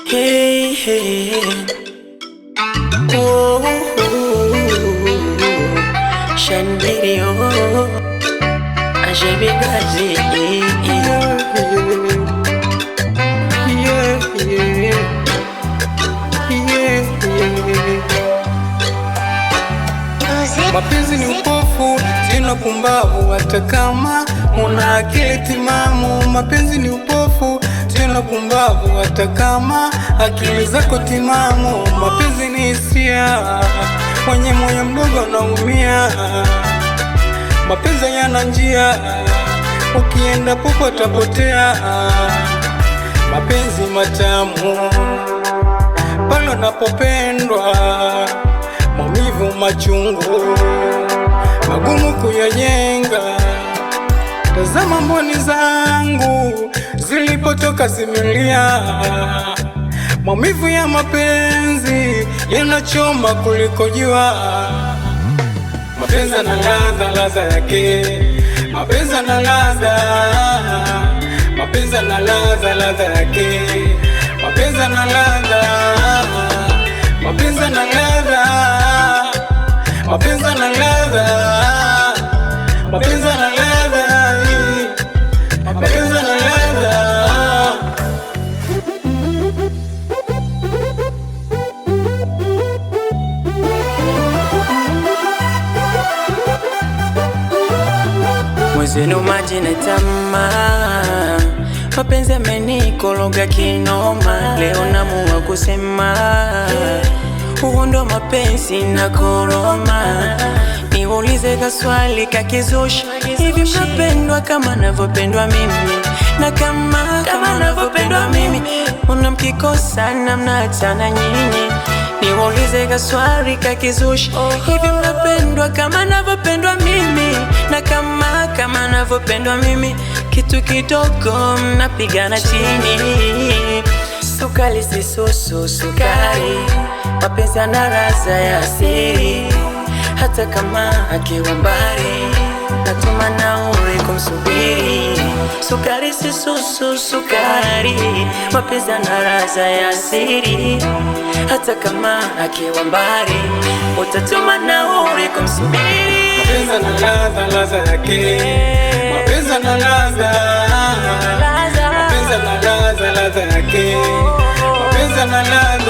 Hey, hey. Oh, Shandirio Ajebi Gazi. Mapenzi ni upofu, jina pumbavu, hata kama una akili timamu. Mapenzi ni upofu, jina pumbavu, hata kama akili zako timamu. Mapenzi ni hisia, mwenye moyo mdogo anaumia. Mapenzi yana njia, ukienda popo tapotea. Mapenzi matamu pale unapopendwa, maumivu machungu magumu kuyajenga. Tazama mboni zangu zilipotoka zimelia. Maumivu ya mapenzi yanachoma kuliko jua. Mapenzi na ladha yake, mapenzi na ladha, mapenzi na ladha yake, mapenzi na ladha, mapenzi na ladha, mapenzi na ladha, mapenzi na ladha, mapenzi na ladha. Mwezenu maji na tamaa, mapenzi yamenikoroga kinoma. Leo naamua kusema uhondo mapenzi na koroma. Niulize kaswali kakizusha, hivi mnapendwa kama navyopendwa mimi? Na kama navyopendwa mimi, mbona mkikosa na mnaachana nyinyi? Niulize kaswali kakizusha, hivi mnapendwa kama navyopendwa mimi? Na kama navyopendwa mimi, kitu kidogo mnapigana chini. Sukari si susu, sukari. Mapenzi yana ladha ya asili, hata kama akiwa mbali, natuma nauli kumsubiri. Sukari si susu, sukari. Mapenzi yana ladha ya asili, hata kama akiwa mbali, utatuma nauli kumsubiri. Mapenzi na ladha yake, mapenzi na ladha, mapenzi na ladha yake, mapenzi na ladha.